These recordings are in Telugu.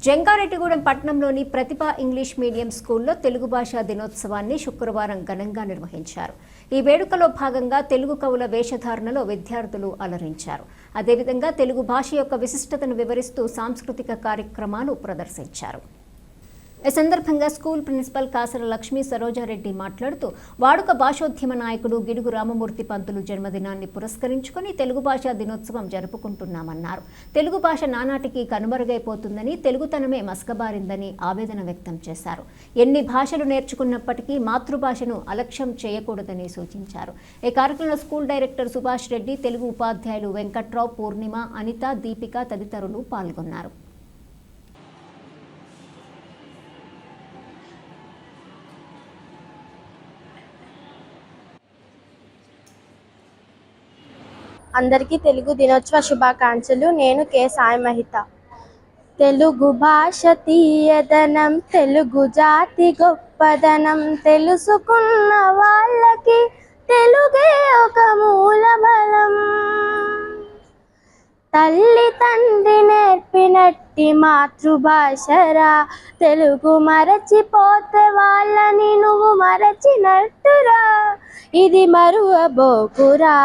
జంగారెడ్డిగూడెం పట్టణంలోని ప్రతిభ ఇంగ్లీష్ మీడియం స్కూల్లో తెలుగు భాషా దినోత్సవాన్ని శుక్రవారం ఘనంగా నిర్వహించారు. ఈ వేడుకలో భాగంగా తెలుగు కవుల వేషధారణలో విద్యార్థులు అలరించారు. అదేవిధంగా తెలుగు భాష యొక్క విశిష్టతను వివరిస్తూ సాంస్కృతిక కార్యక్రమాలు ప్రదర్శించారు. ఈ సందర్భంగా స్కూల్ ప్రిన్సిపల్ కాసర లక్ష్మీ సరోజారెడ్డి మాట్లాడుతూ వాడుక భాషోద్యమ నాయకుడు గిడుగు రామమూర్తి పంతులు జన్మదినాన్ని పురస్కరించుకొని తెలుగు భాషా దినోత్సవం జరుపుకుంటున్నామన్నారు. తెలుగు భాష నానాటికి కనుమరుగైపోతుందని, తెలుగుతనమే మసకబారిందని ఆవేదన వ్యక్తం చేశారు. ఎన్ని భాషలు నేర్చుకున్నప్పటికీ మాతృభాషను అలక్ష్యం చేయకూడదని సూచించారు. ఈ కార్యక్రమంలో స్కూల్ డైరెక్టర్ సుభాష్ రెడ్డి, తెలుగు ఉపాధ్యాయులు వెంకట్రావు, పూర్ణిమ, అనిత, దీపిక తదితరులు పాల్గొన్నారు. అందరికీ తెలుగు దినోత్సవ శుభాకాంక్షలు. నేను కె సాయి మహిత. తెలుగు భాష తీయదనం, తెలుగు జాతి గొప్పదనం, తెలుసుకున్న వాళ్ళకి తెలుగే ఒక మూలబలం. తల్లి తండ్రి నేర్పినట్టి మాతృభాషరా, తెలుగు మరచిపోతే వాళ్ళని నువ్వు మరచినట్టురా, ఇది మరువబోకురా.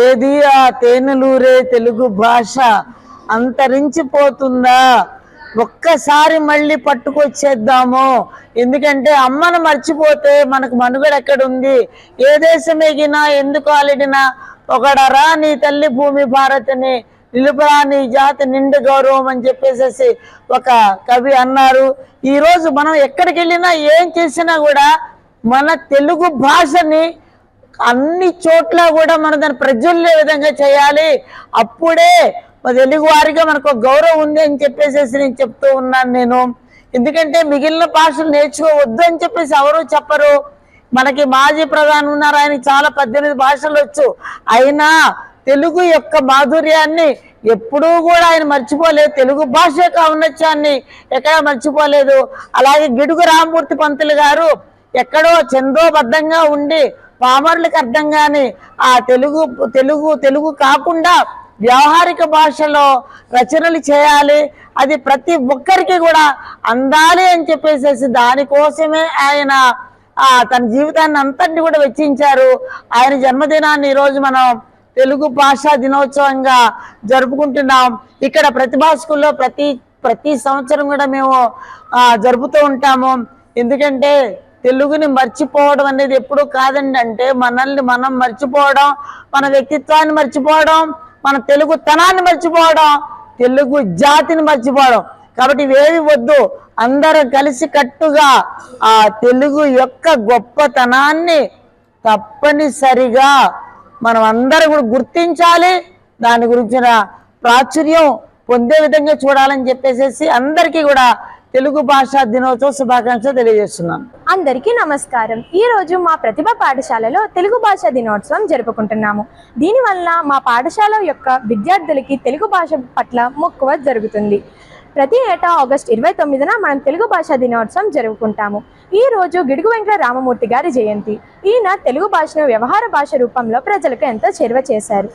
ఏది ఆ తేనెలూరే తెలుగు భాష అంతరించిపోతుందా? ఒక్కసారి మళ్ళీ పట్టుకొచ్చేద్దాము. ఎందుకంటే అమ్మను మర్చిపోతే మనకు మనుగడ ఎక్కడుంది? ఏ దేశం ఎగినా, ఎందుకు అలిగినా ఒకడరా నీ తల్లి భూమి భారతిని, నిలుపరా నీ జాతి నిండు గౌరవం అని చెప్పేసి ఒక కవి అన్నారు. ఈరోజు మనం ఎక్కడికి వెళ్ళినా ఏం చేసినా కూడా మన తెలుగు భాషని అన్ని చోట్ల కూడా మనం దాన్ని ప్రజ్వల్లే విధంగా చేయాలి. అప్పుడే తెలుగు వారిగా మనకు గౌరవం ఉంది అని చెప్పేసి నేను చెప్తూ ఉన్నాను నేను. ఎందుకంటే మిగిలిన భాషలు నేర్చుకోవద్దు అని చెప్పేసి ఎవరు చెప్పరు. మనకి మాజీ ప్రధాని ఉన్నారు, ఆయనకి చాలా 18 భాషలు వచ్చు. అయినా తెలుగు యొక్క మాధుర్యాన్ని ఎప్పుడూ కూడా ఆయన మర్చిపోలేదు. తెలుగు భాష యొక్క ఔన్నత్యాన్ని ఎక్కడా మర్చిపోలేదు. అలాగే గిడుగు రామమూర్తి పంతులు గారు ఎక్కడో చందోబద్ధంగా ఉండి పామరులకు అర్థం కాని ఆ తెలుగు కాకుండా వ్యవహారిక భాషలో రచనలు చేయాలి, అది ప్రతి ఒక్కరికి కూడా అందాలి అని చెప్పేసి దానికోసమే ఆయన తన జీవితాన్ని అంతటిని కూడా వెచ్చించారు. ఆయన జన్మదినాన్ని ఈరోజు మనం తెలుగు భాషా దినోత్సవంగా జరుపుకుంటున్నాం. ఇక్కడ ప్రతిభా స్కూల్లో ప్రతి సంవత్సరం కూడా మేము జరుపుతూ ఉంటాము. ఎందుకంటే తెలుగుని మర్చిపోవడం అనేది ఎప్పుడూ కాదండి. అంటే మనల్ని మనం మర్చిపోవడం, మన వ్యక్తిత్వాన్ని మర్చిపోవడం, మన తెలుగుతనాన్ని మర్చిపోవడం, తెలుగు జాతిని మర్చిపోవడం. కాబట్టి ఇవేవి వద్దు. అందరం కలిసి కట్టుగా ఆ తెలుగు యొక్క గొప్పతనాన్ని తప్పనిసరిగా మనం అందరం కూడా గుర్తించాలి. దాని గురించిన ప్రాచుర్యం పొందే విధంగా చూడాలని చెప్పేసి అందరికీ కూడా తెలుగు భాషా దినోత్సవ శుభాకాంక్షలు తెలియజేస్తున్నాను. అందరికీ నమస్కారం. ఈ రోజు మా ప్రతిభ పాఠశాలలో తెలుగు భాషా దినోత్సవం జరుపుకుంటున్నాము. దీనివల్ల మా పాఠశాల యొక్క విద్యార్థులకి తెలుగు భాష పట్ల మక్కువ జరుగుతుంది. ప్రతి ఏటా ఆగస్టు 29న మనం తెలుగు భాషా దినోత్సవం జరుపుకుంటాము. ఈ రోజు గిడుగు వెంకట రామమూర్తి గారి జయంతి. ఈయన తెలుగు భాషను వ్యవహార భాష రూపంలో ప్రజలకు ఎంతో చేరువ చేశారు.